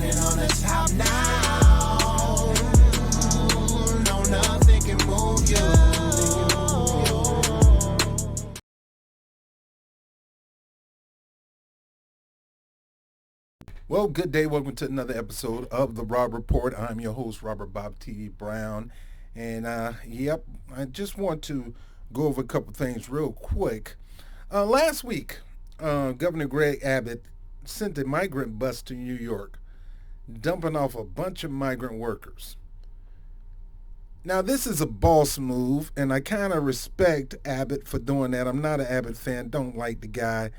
Standing on the top now. No, nothing can move you. Well, good day. Welcome to another episode of the Rob Report. I'm your host, Robert Bob T. Brown. And, I just want to go over a couple things real quick. Last week, Governor Greg Abbott sent a migrant bus to New York, dumping off a bunch of migrant workers. Now, this is a boss move, and I kind of respect Abbott for doing that. I'm not an Abbott fan, don't like the guy,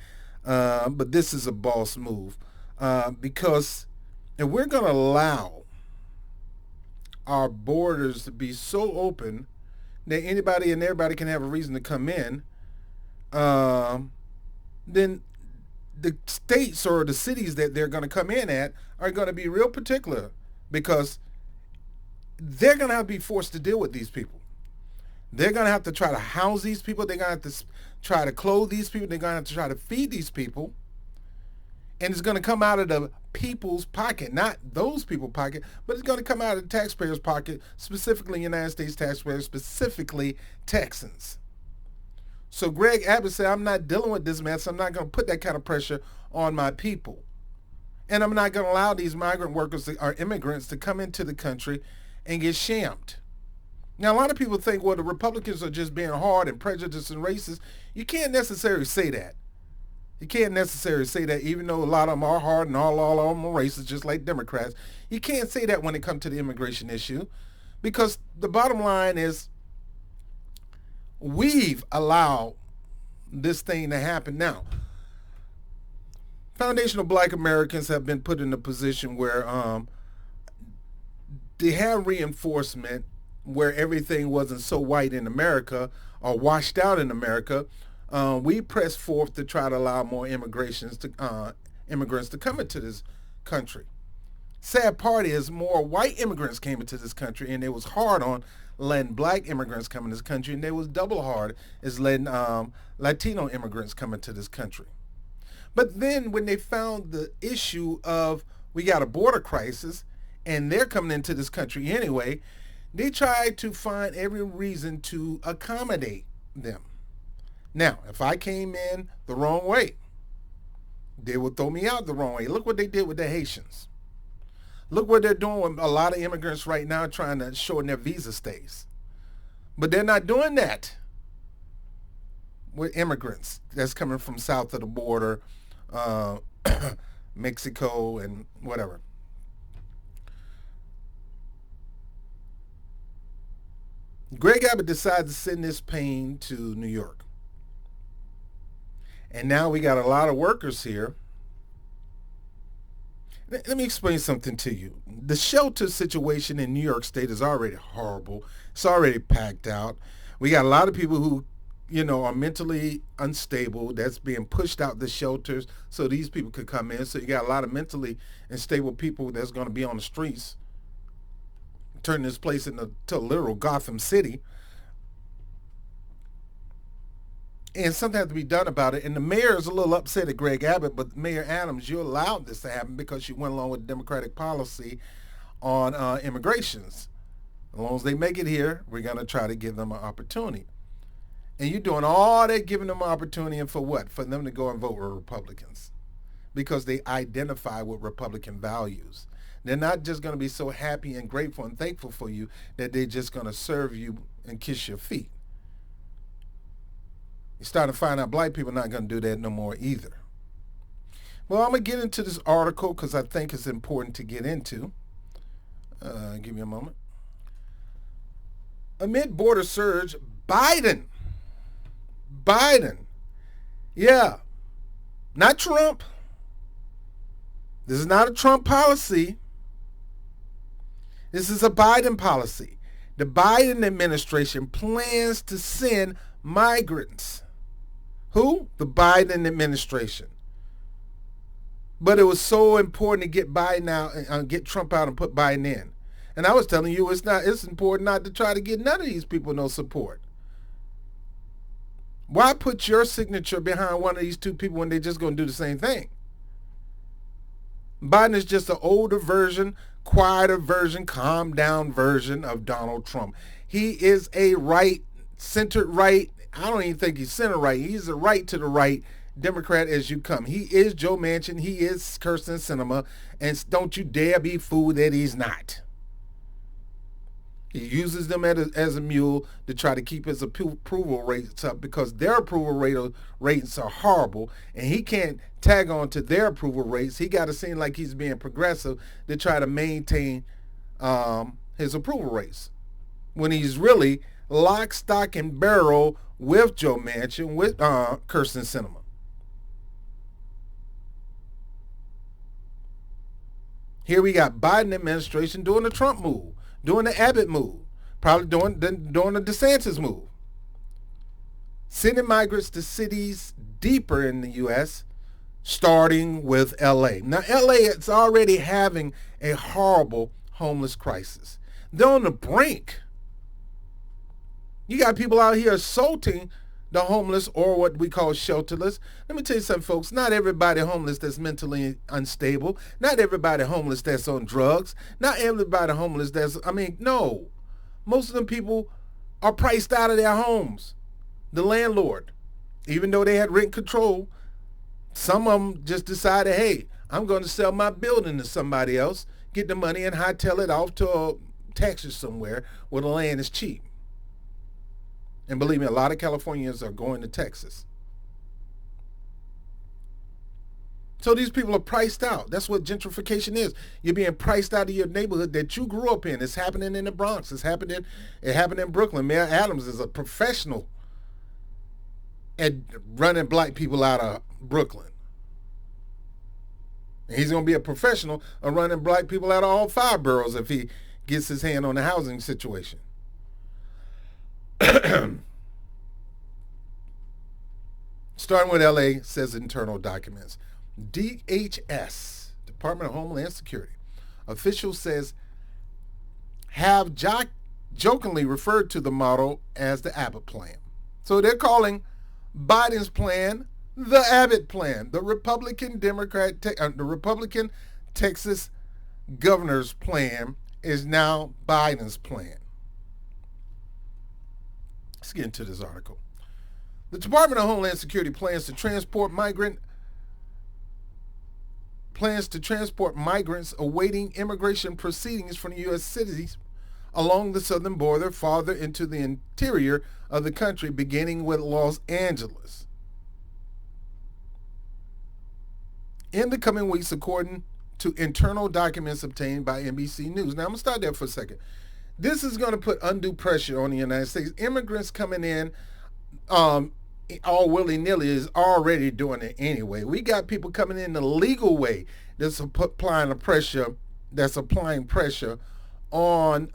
but this is a boss move. Because if we're going to allow our borders to be so open that anybody and everybody can have a reason to come in, then the states or the cities that they're going to come in at are going to be real particular because they're going to have to be forced to deal with these people. They're going to have to try to house these people. They're going to have to try to clothe these people. They're going to have to try to feed these people. And it's going to come out of the people's pocket, not those people's pocket, but it's going to come out of the taxpayers' pocket, specifically United States taxpayers, specifically Texans. So Greg Abbott said, I'm not dealing with this mess. I'm not going to put that kind of pressure on my people. And I'm not going to allow these migrant workers or immigrants to come into the country and get shammed. Now, a lot of people think, well, the Republicans are just being hard and prejudiced and racist. You can't necessarily say that. You can't necessarily say that, even though a lot of them are hard and all of them are racist, just like Democrats. You can't say that when it comes to the immigration issue, because the bottom line is we've allowed this thing to happen. Now, foundational Black Americans have been put in a position where they have reinforcement where everything wasn't so white in America or washed out in America. We pressed forth to try to allow more immigrants to come into this country. Sad part is more white immigrants came into this country, and it was hard on letting Black immigrants come in this country, and they was double hard as letting Latino immigrants come into this country. But then when they found the issue of we got a border crisis, and they're coming into this country anyway, they tried to find every reason to accommodate them. Now, if I came in the wrong way, they would throw me out the wrong way. Look what they did with the Haitians. Look what they're doing with a lot of immigrants right now trying to shorten their visa stays. But they're not doing that with immigrants that's coming from south of the border, Mexico and whatever. Greg Abbott decided to send this pain to New York. And now we got a lot of workers here. Let me explain something to you. The shelter situation in New York State is already horrible. It's already packed out. We got a lot of people who, are mentally unstable. That's being pushed out the shelters so these people could come in. So you got a lot of mentally unstable people that's going to be on the streets, turning this place into a literal Gotham City. And something has to be done about it. And the mayor is a little upset at Greg Abbott, but Mayor Adams, you allowed this to happen because you went along with Democratic policy on immigrations. As long as they make it here, we're going to try to give them an opportunity. And you're doing all that, giving them an opportunity, and for what? For them to go and vote with Republicans. Because they identify with Republican values. They're not just going to be so happy and grateful and thankful for you that they're just going to serve you and kiss your feet. You start to find out Black people are not going to do that no more either. Well, I'm going to get into this article because I think it's important to get into. Give me a moment. Amid border surge, Biden. Yeah, not Trump. This is not a Trump policy. This is a Biden policy. The Biden administration plans to send migrants. Who? The Biden administration. But it was so important to get Biden out, get Trump out and put Biden in. And I was telling you, it's important not to try to get none of these people no support. Why put your signature behind one of these two people when they're just going to do the same thing? Biden is just an older version, quieter version, calmed down version of Donald Trump. He is a right, centered right. I don't even think he's center right. He's a right to the right Democrat as you come. He is Joe Manchin. He is Kirsten Sinema. And don't you dare be fooled that he's not. He uses them as a mule to try to keep his approval rates up because their approval rates are horrible, and he can't tag on to their approval rates. He got to seem like he's being progressive to try to maintain his approval rates when he's really lock, stock, and barrel with Joe Manchin, with Kirsten Sinema. Here we got Biden administration doing the Trump move, doing the Abbott move, probably doing the DeSantis move. Sending migrants to cities deeper in the U.S., starting with L.A. Now, L.A. is already having a horrible homeless crisis. They're on the brink. You got people out here assaulting the homeless, or what we call shelterless. Let me tell you something, folks. Not everybody homeless that's mentally unstable. Not everybody homeless that's on drugs. Not everybody homeless no. Most of them people are priced out of their homes. The landlord, even though they had rent control, some of them just decided, hey, I'm going to sell my building to somebody else, get the money and hightail it off to Texas somewhere where the land is cheap. And believe me, a lot of Californians are going to Texas. So these people are priced out. That's what gentrification is. You're being priced out of your neighborhood that you grew up in. It's happening in the Bronx. It happened in Brooklyn. Mayor Adams is a professional at running black people out of Brooklyn. And he's going to be a professional at running black people out of all 5 boroughs if he gets his hand on the housing situation. Starting with LA, says internal documents. DHS, Department of Homeland Security, official says have jokingly referred to the model as the Abbott plan. So they're calling Biden's plan the Abbott plan. The Republican Texas governor's plan is now Biden's plan. Let's get into this article. The Department of Homeland Security plans to transport migrants awaiting immigration proceedings from U.S. cities along the southern border farther into the interior of the country, beginning with Los Angeles. In the coming weeks, according to internal documents obtained by NBC News. Now, I'm going to start there for a second. This is going to put undue pressure on the United States. Immigrants coming in all willy-nilly is already doing it anyway. We got people coming in the legal way that's applying pressure on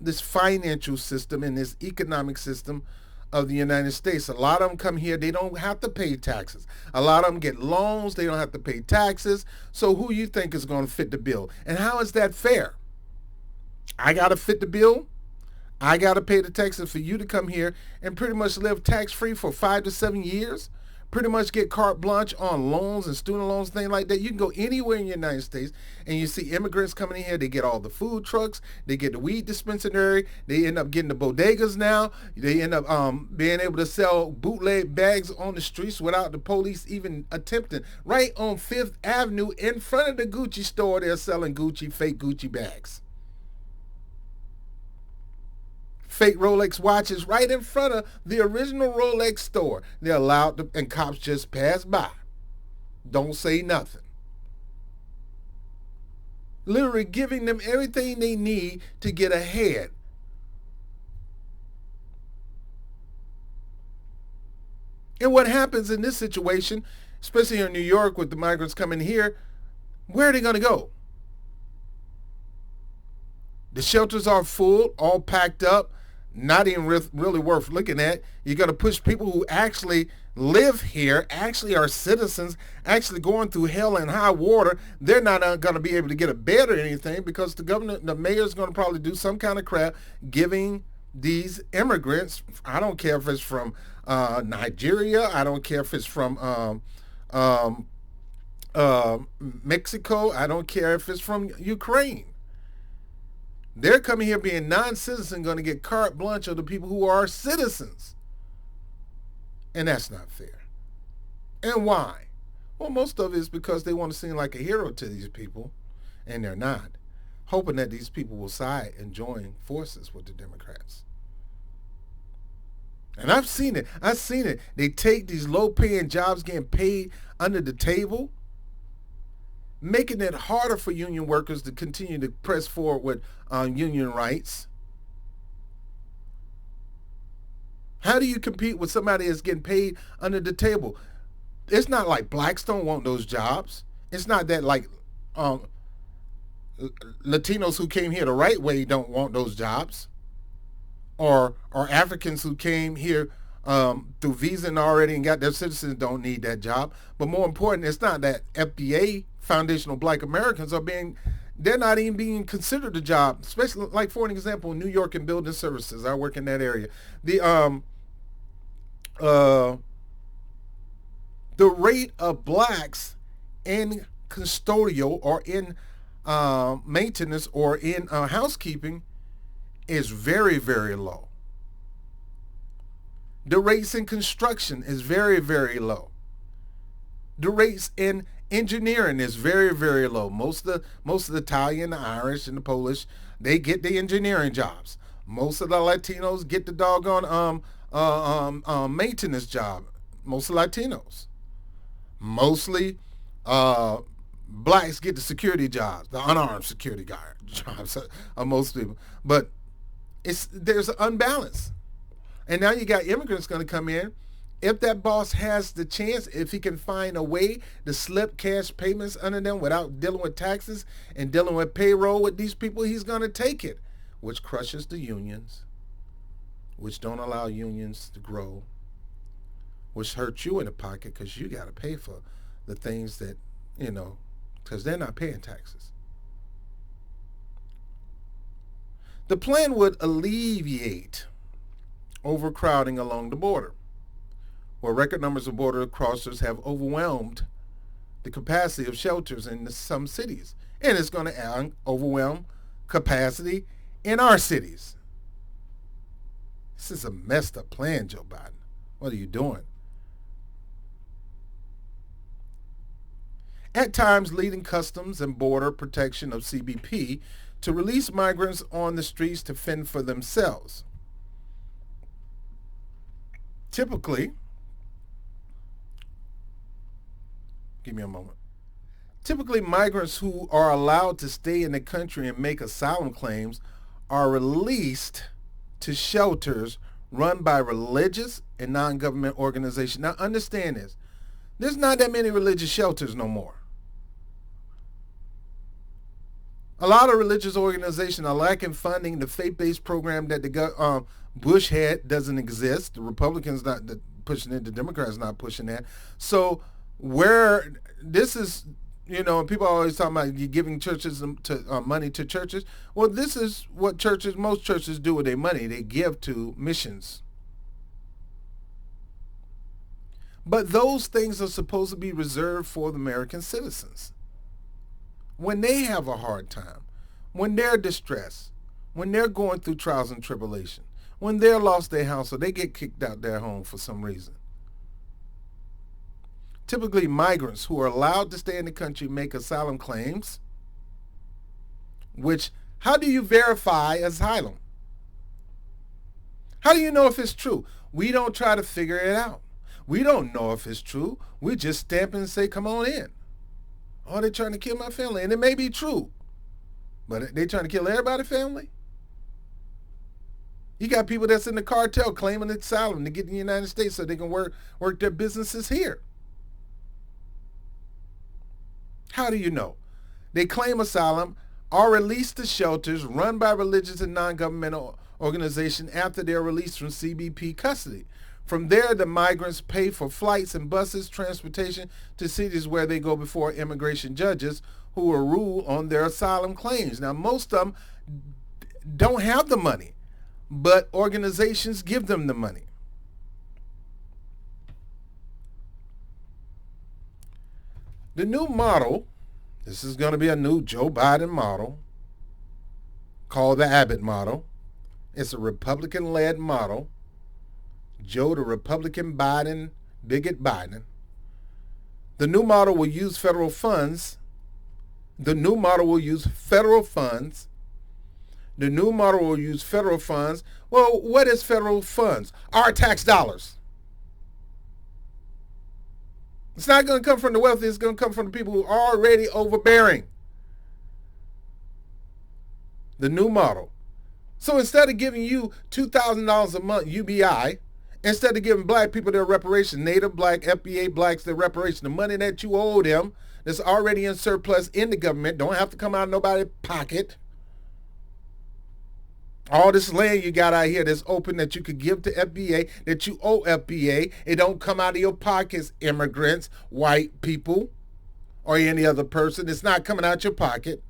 this financial system and this economic system of the United States. A lot of them come here, they don't have to pay taxes. A lot of them get loans, they don't have to pay taxes. So who you think is going to fit the bill? And how is that fair? I got to fit the bill. I got to pay the taxes for you to come here and pretty much live tax-free for 5 to 7 years. Pretty much get carte blanche on loans and student loans, things like that. You can go anywhere in the United States and you see immigrants coming in here. They get all the food trucks. They get the weed dispensary. They end up getting the bodegas now. They end up being able to sell bootleg bags on the streets without the police even attempting. Right on 5th Avenue in front of the Gucci store, they're selling fake Gucci bags. Fake Rolex watches right in front of the original Rolex store. They're allowed to, and cops just pass by. Don't say nothing. Literally giving them everything they need to get ahead. And what happens in this situation, especially here in New York with the migrants coming here, where are they going to go? The shelters are full, all packed up. Not even really worth looking at. You're going to push people who actually live here, actually are citizens, actually going through hell and high water. They're not going to be able to get a bed or anything because the mayor's going to probably do some kind of crap giving these immigrants, I don't care if it's from Nigeria, I don't care if it's from Mexico, I don't care if it's from Ukraine. They're coming here being non-citizen, going to get carte blanche of the people who are citizens. And that's not fair. And why? Well, most of it is because they want to seem like a hero to these people, and they're not. Hoping that these people will side and join forces with the Democrats. And I've seen it. I've seen it. They take these low-paying jobs getting paid under the table, making it harder for union workers to continue to press forward with union rights. How do you compete with somebody that's getting paid under the table? It's not like blacks don't want those jobs. It's not that like Latinos who came here the right way don't want those jobs, or Africans who came here through visa and already and got their citizens don't need that job. But more important, it's not that FBA, foundational Black Americans, they're not even being considered a job. Especially like for an example, New York and building services. I work in that area. The rate of blacks in custodial or in maintenance or in housekeeping is very, very low. The rates in construction is very, very low. The rates in engineering is very, very low. Most of the Italian, the Irish, and the Polish, they get the engineering jobs. Most of the Latinos get the doggone maintenance job. Most of Latinos. Mostly blacks get the security jobs, the unarmed security guard jobs of most people. But there's an unbalance. And now you got immigrants going to come in. If that boss has the chance, if he can find a way to slip cash payments under them without dealing with taxes and dealing with payroll with these people, he's going to take it, which crushes the unions, which don't allow unions to grow, which hurts you in the pocket because you got to pay for the things that, because they're not paying taxes. The plan would alleviate overcrowding along the border, where record numbers of border crossers have overwhelmed the capacity of shelters in some cities. And it's going to overwhelm capacity in our cities. This is a messed up plan, Joe Biden. What are you doing? At times leading Customs and Border Protection of CBP to release migrants on the streets to fend for themselves. Typically, give me a moment. Typically, migrants who are allowed to stay in the country and make asylum claims are released to shelters run by religious and non-government organizations. Now, understand this. There's not that many religious shelters no more. A lot of religious organizations are lacking funding. The faith-based program that the Bush had doesn't exist. The Republicans not pushing it. The Democrats not pushing that. So where this is, and people are always talking about you giving churches money to churches. Well, this is what most churches do with their money. They give to missions. But those things are supposed to be reserved for the American citizens. When they have a hard time, when they're distressed, when they're going through trials and tribulation, when they're lost their house or they get kicked out their home for some reason. Typically, migrants who are allowed to stay in the country make asylum claims, which, how do you verify asylum? How do you know if it's true? We don't try to figure it out. We don't know if it's true. We just stamp and say, come on in. Oh, they're trying to kill my family. And it may be true. But they trying to kill everybody's family? You got people that's in the cartel claiming asylum to get in the United States so they can work their businesses here. How do you know? They claim asylum, are released to shelters run by religious and non-governmental organizations after they're released from CBP custody. From there, the migrants pay for flights and buses, transportation to cities where they go before immigration judges who will rule on their asylum claims. Now, most of them don't have the money, but organizations give them the money. The new model, this is going to be a new Joe Biden model called the Abbott model. It's a Republican-led model. Joe the Republican, Biden, bigot Biden. The new model will use federal funds. The new model will use federal funds. The new model will use federal funds. Well, what is federal funds? Our tax dollars. It's not going to come from the wealthy. It's going to come from the people who are already overbearing. The new model. So instead of giving you $2,000 a month UBI, instead of giving black people their reparations, Native black, FBA blacks their reparations, the money that you owe them that's already in surplus in the government, don't have to come out of nobody's pocket. All this land you got out here that's open that you could give to FBA, that you owe FBA, it don't come out of your pockets, immigrants, white people, or any other person. It's not coming out your pocket.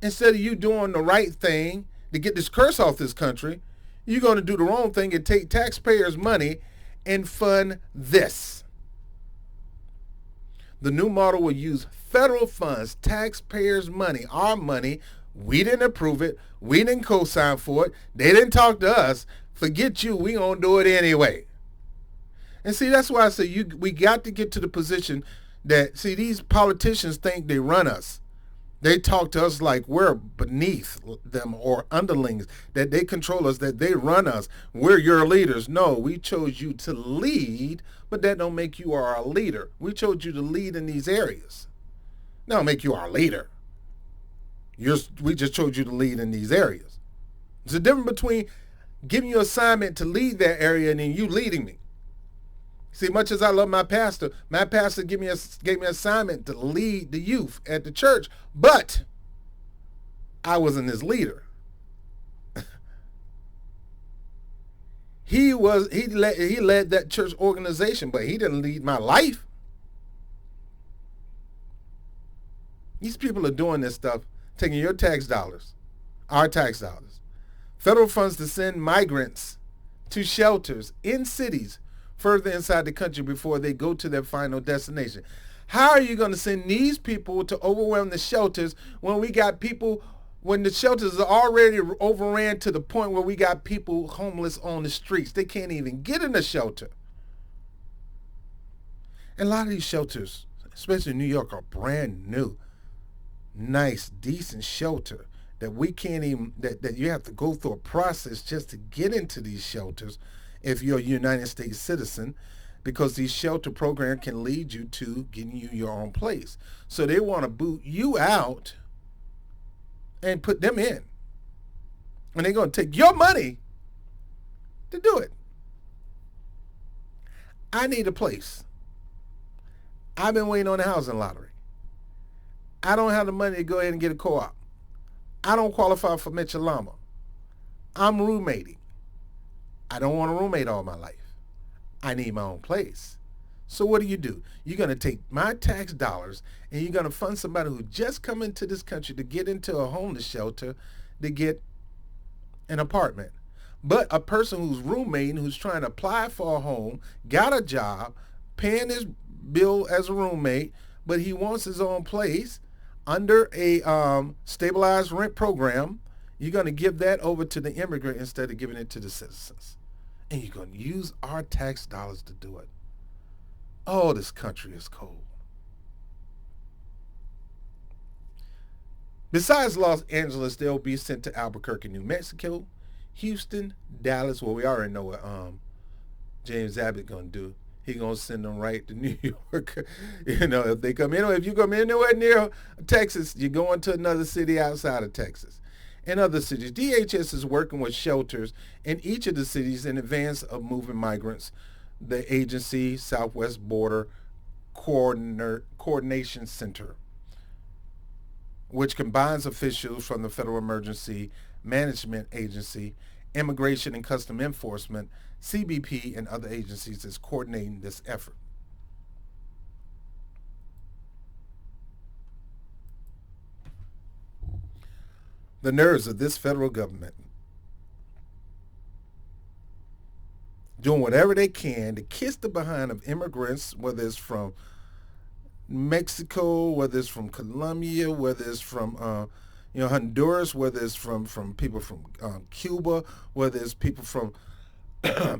Instead of you doing the right thing to get this curse off this country, you're going to do the wrong thing and take taxpayers' money and fund this. The new model will use federal funds, taxpayers' money, our money. We didn't approve it. We didn't co-sign for it. They didn't talk to us. Forget you. We gonna do it anyway. And see, that's why I say we got to get to the position that, see, these politicians think they run us. They talk to us like we're beneath them or underlings, that they control us, that they run us. We're your leaders. No, we chose you to lead, but that don't make you our leader. We chose you to lead in these areas. That don't make you our leader. We just chose you to lead in these areas. There's a difference between giving you an assignment to lead that area and then you leading me. See, much as I love my pastor gave me an assignment to lead the youth at the church, but I wasn't his leader. He led that church organization, but he didn't lead my life. These people are doing this stuff, taking your tax dollars, our tax dollars, federal funds to send migrants to shelters in cities further inside the country before they go to their final destination. How are you going to send these people to overwhelm the shelters when the shelters are already overran to the point where we got people homeless on the streets? They can't even get in a shelter. And a lot of these shelters, especially in New York, are brand new. Nice, decent shelter that we can't even, that you have to go through a process just to get into these shelters if you're a United States citizen, because these shelter programs can lead you to getting you your own place. So they want to boot you out and put them in. And they're going to take your money to do it. I need a place. I've been waiting on the housing lottery. I don't have the money to go ahead and get a co-op. I don't qualify for Mitchell-Lama. I'm roommating. I don't want a roommate all my life. I need my own place. So what do? You're going to take my tax dollars and you're going to fund somebody who just come into this country to get into a homeless shelter to get an apartment. But a person who's roommating, who's trying to apply for a home, got a job, paying his bill as a roommate, but he wants his own place under a stabilized rent program, you're going to give that over to the immigrant instead of giving it to the citizens. And you're going to use our tax dollars to do it. Oh, this country is cold. Besides Los Angeles, they'll be sent to Albuquerque, New Mexico, Houston, Dallas. Well, we already know what James Abbott going to do. He's going to send them right to New York. If they come in, if you come anywhere near Texas, you're going to another city outside of Texas. In other cities, DHS is working with shelters in each of the cities in advance of moving migrants. The agency, Southwest Border Coordination Center, which combines officials from the Federal Emergency Management Agency, Immigration and Custom Enforcement, CBP, and other agencies, is coordinating this effort. The nerves of this federal government doing whatever they can to kiss the behind of immigrants, whether it's from Mexico, whether it's from Colombia, whether it's from Honduras, whether it's from people from Cuba, whether it's people from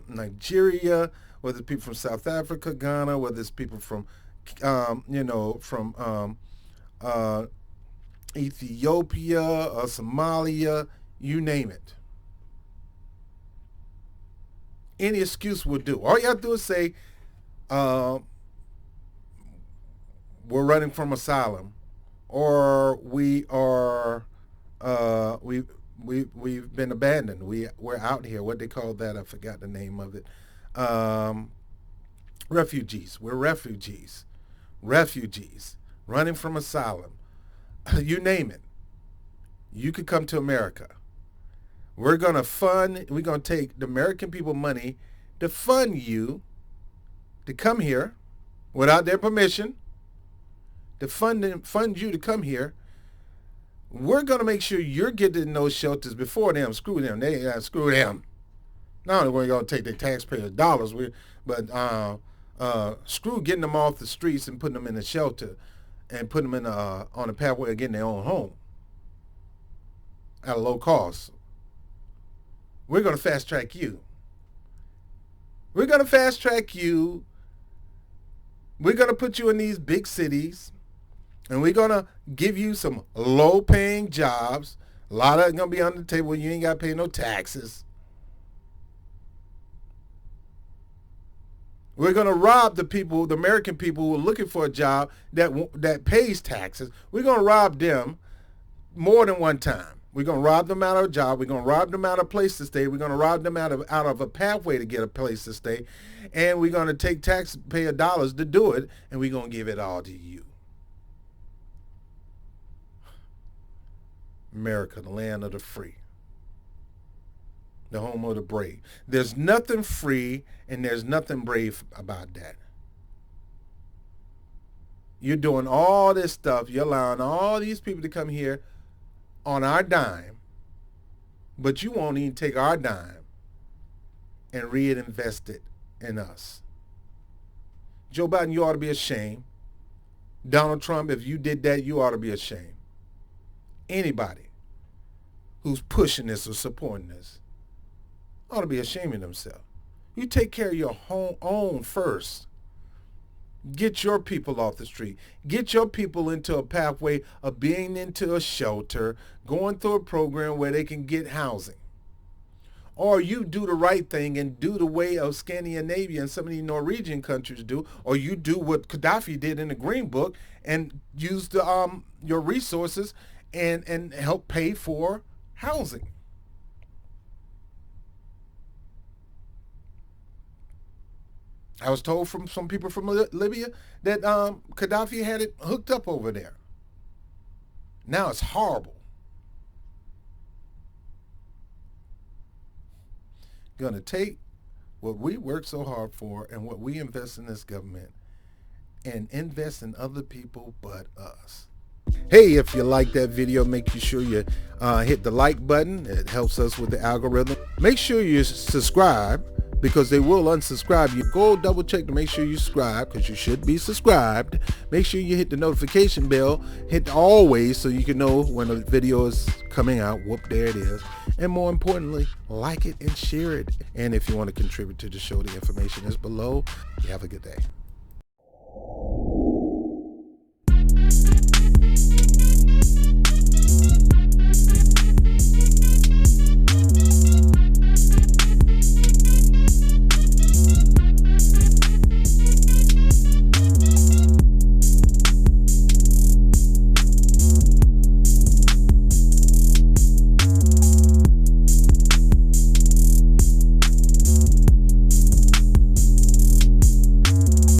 Nigeria, whether it's people from South Africa, Ghana, whether it's people from from uh, Ethiopia, Somalia, you name it. Any excuse will do. All you have to do is say, uh, we're running from asylum, or we've been abandoned. We're out here. What they call that? I forgot the name of it. Um, Refugees. We're refugees. Refugees running from asylum. You name it. You could come to America. We're gonna fund. We're gonna take the American people money to fund you to come here without their permission. To fund you to come here. We're gonna make sure you're getting in those shelters before them. Screw them. Screw them. Not only we're gonna take their taxpayers' dollars, but screw getting them off the streets and putting them in a shelter and putting them in on a pathway of getting their own home at a low cost. We're gonna fast track you. We're gonna fast track you. We're gonna put you in these big cities. And we're going to give you some low-paying jobs. A lot of it going to be on the table. You ain't got to pay no taxes. We're going to rob the people, the American people who are looking for a job that pays taxes. We're going to rob them more than one time. We're going to rob them out of a job. We're going to rob them out of a place to stay. We're going to rob them out of a pathway to get a place to stay. And we're going to take taxpayer dollars to do it, and we're going to give it all to you. America, the land of the free, the home of the brave. There's nothing free and there's nothing brave about that. You're doing all this stuff. You're allowing all these people to come here on our dime, but you won't even take our dime and reinvest it in us. Joe Biden, you ought to be ashamed. Donald Trump, if you did that, you ought to be ashamed. Anybody who's pushing this or supporting this ought to be ashamed of themselves. You take care of your own first. Get your people off the street. Get your people into a pathway of being into a shelter, going through a program where they can get housing. Or you do the right thing and do the way of Scandinavia and some of these Norwegian countries do, or you do what Gaddafi did in the Green Book and use your resources and help pay for housing. I was told from some people from Libya that Gaddafi had it hooked up over there. Now it's horrible. Gonna take what we work so hard for and what we invest in this government and invest in other people but us. Hey, if you like that video, make sure you hit the like button. It helps us with the algorithm. Make sure you subscribe because they will unsubscribe you. Go double check to make sure you subscribe because you should be subscribed. Make sure you hit the notification bell. Hit always so you can know when a video is coming out. Whoop, there it is. And more importantly, like it and share it. And if you want to contribute to the show, the information is below. You have a good day.